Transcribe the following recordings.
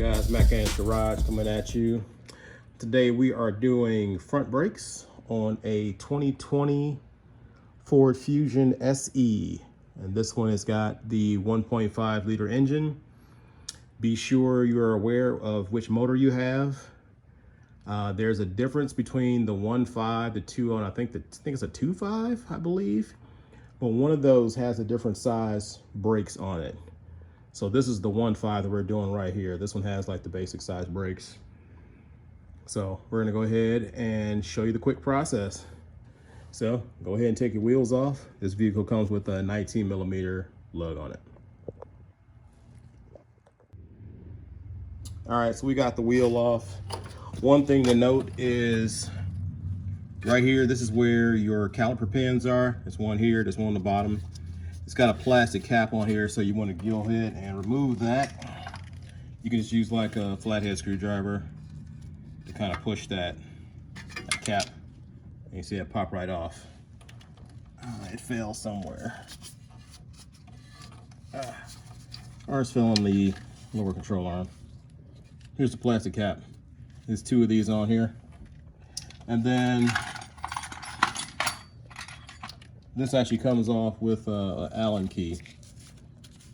guys, Mechanics Garage coming at you. Today we are doing front brakes on a 2020 Ford Fusion SE. And this one has got the 1.5 liter engine. Be sure you are aware of which motor you have. There's a difference between the 1.5, the 2, and I think it's a 2.5, I believe. But one of those has a different size brakes on it. So this is the 1.5 that we're doing right here. This one has like the basic size brakes. So we're gonna go ahead and show you the quick process. So go ahead and take your wheels off. This vehicle comes with a 19mm lug on it. All right, so we got the wheel off. One thing to note is right here, this is where your caliper pins are. There's one here, there's one on the bottom. It's got a plastic cap on here, so you want to go ahead and remove that. You can just use like a flathead screwdriver to kind of push that cap. And you see it pop right off. It fell somewhere. Ours fell on the lower control arm. Here's the plastic cap. There's two of these on here. And then this actually comes off with an Allen key.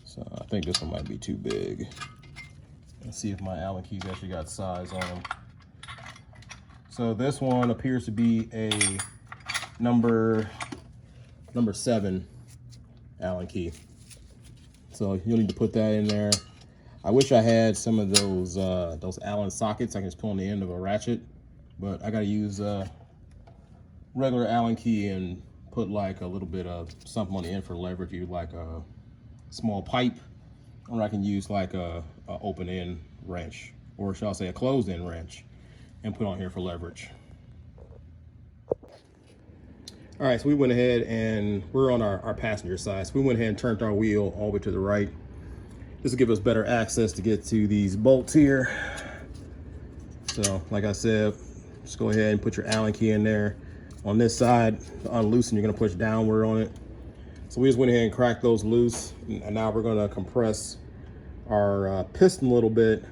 So I think this one might be too big. Let's see if my Allen keys actually got size on them. So this one appears to be a number 7 Allen key. So you'll need to put that in there. I wish I had some of those Allen sockets I can just pull on the end of a ratchet, but I gotta use a regular Allen key and put like a little bit of something on the end for leverage, either like a small pipe, or I can use like a open end wrench, or shall I say a closed end wrench, and put on here for leverage. All right, so we went ahead and we're on our passenger side. So we went ahead and turned our wheel all the way to the right. This will give us better access to get to these bolts here. So like I said, just go ahead and put your Allen key in there. On this side, to unloosen, you're gonna push downward on it. So we just went ahead and cracked those loose. And now we're gonna compress our piston a little bit,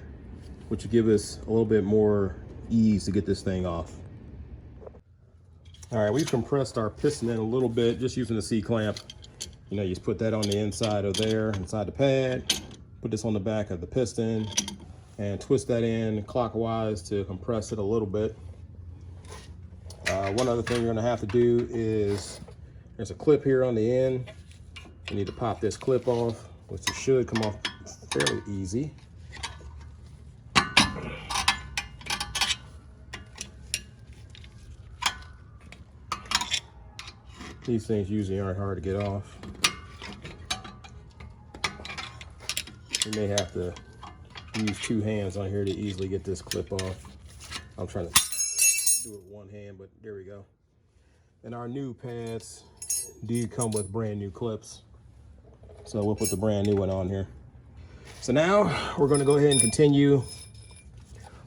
which will give us a little bit more ease to get this thing off. All right, we've compressed our piston in a little bit, just using the C-clamp. You know, you just put that on the inside of there, inside the pad, put this on the back of the piston, and twist that in clockwise to compress it a little bit. One other thing you're gonna have to do is, there's a clip here on the end. You need to pop this clip off, which it should come off fairly easy. These things usually aren't hard to get off. You may have to use two hands on here to easily get this clip off. I'm trying to do it with one hand, but there we go. And our new pads do come with brand new clips, so we'll put the brand new one on here. So now we're going to go ahead and continue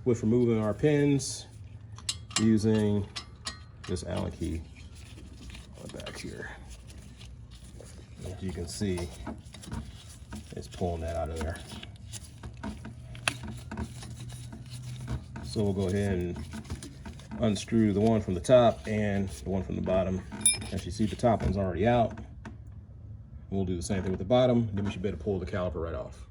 with removing our pins using this Allen key on the back here. As you can see, it's pulling that out of there. So we'll go ahead and unscrew the one from the top and the one from the bottom. As you see, the top one's already out. We'll do the same thing with the bottom, then we should be able to pull the caliper right off.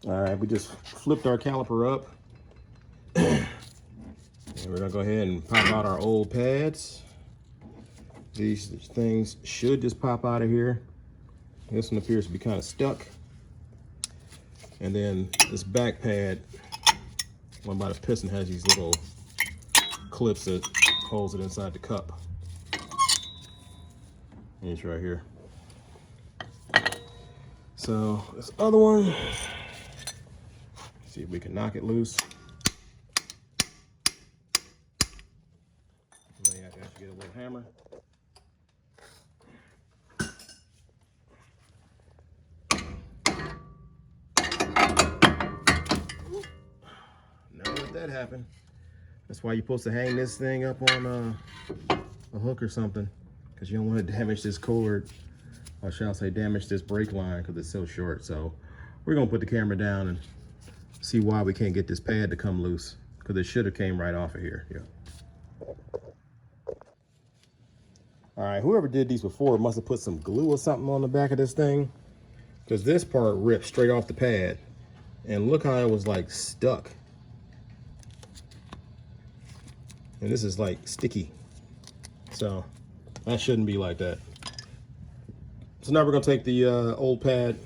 All right, we just flipped our caliper up. And we're gonna go ahead and pop out our old pads. These things should just pop out of here. This one appears to be kind of stuck. And then this back pad, one by the piston, has these little clips that holds it inside the cup. And it's right here. So this other one, see if we can knock it loose. May have to get a little hammer. Never let that happen. That's why you're supposed to hang this thing up on a hook or something, because you don't want to damage this cord, or shall I say damage this brake line, because it's so short. So we're gonna put the camera down and see why we can't get this pad to come loose, because it should have came right off of here. Yeah. All right, whoever did these before must have put some glue or something on the back of this thing, because this part ripped straight off the pad. And look how it was like stuck. And this is like sticky. So that shouldn't be like that. So now we're gonna take the old pad,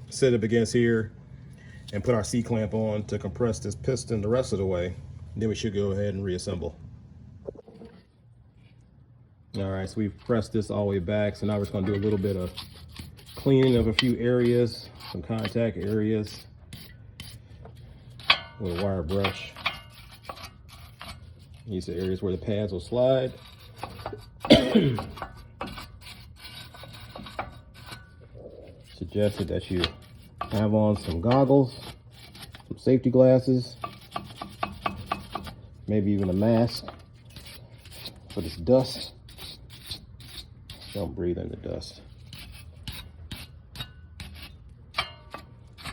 set it up against here, and put our C-clamp on to compress this piston the rest of the way. Then we should go ahead and reassemble. All right, so we've pressed this all the way back. So now we're just gonna do a little bit of cleaning of a few areas, some contact areas with a wire brush. These are areas where the pads will slide. Suggested that you have on some goggles, some safety glasses, maybe even a mask for this dust. Don't breathe in the dust.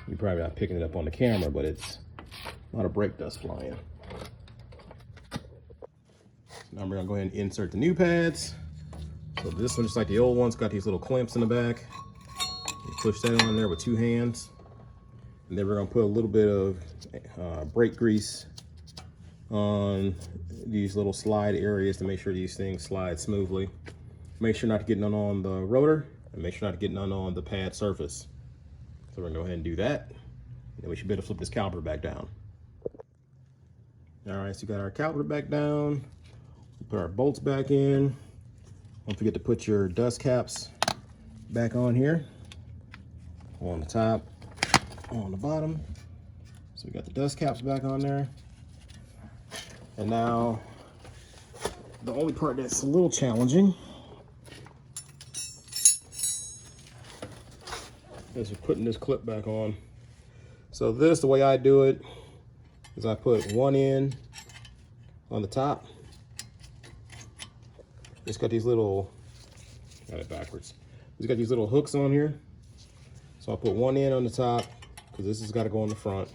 You're probably not picking it up on the camera, but it's a lot of brake dust flying. Now we're gonna go ahead and insert the new pads. So this one, just like the old ones, got these little clamps in the back. You push that on there with 2 hands. And then we're gonna put a little bit of brake grease on these little slide areas to make sure these things slide smoothly. Make sure not to get none on the rotor, and make sure not to get none on the pad surface. So we're gonna go ahead and do that. And then we should be able to flip this caliper back down. All right, so we got our caliper back down. Put our bolts back in. Don't forget to put your dust caps back on here. On the top, on the bottom. So we got the dust caps back on there. And now, the only part that's a little challenging is putting this clip back on. So this, the way I do it, is I put one end on the top. It's got these little, got it backwards. It's got these little hooks on here. So I'll put one end on the top, because this has got to go on the front.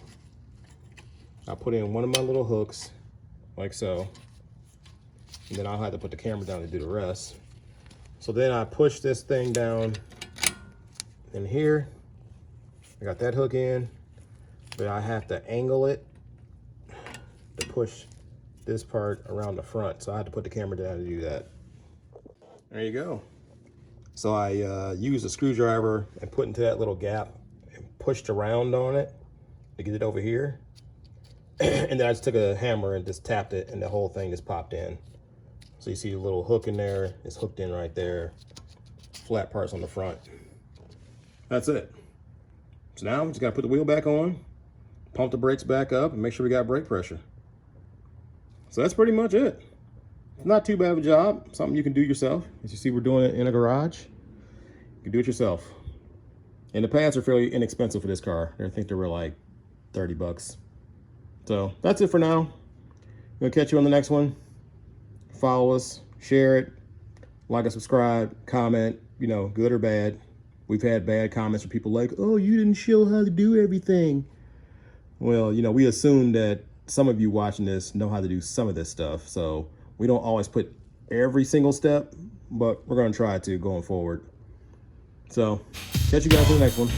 I'll put in one of my little hooks, like so. And then I'll have to put the camera down to do the rest. So then I push this thing down in here. I got that hook in, but I have to angle it to push this part around the front. So I had to put the camera down to do that. There you go. So I used a screwdriver and put into that little gap and pushed around on it to get it over here. And then I just took a hammer and just tapped it, and the whole thing just popped in. So you see a little hook in there. It's hooked in right there. Flat parts on the front. That's it. So now we just gotta put the wheel back on, pump the brakes back up, and make sure we got brake pressure. So that's pretty much it. Not too bad of a job. Something you can do yourself. As you see, we're doing it in a garage. You can do it yourself. And the pads are fairly inexpensive for this car. I think they were like 30 bucks. So that's it for now. I'm gonna catch you on the next one. Follow us, share it, like and subscribe, comment, you know, good or bad. We've had bad comments from people like, oh, you didn't show how to do everything. Well, you know, we assume that some of you watching this know how to do some of this stuff. So we don't always put every single step, but we're going to try to going forward. So catch you guys in the next one.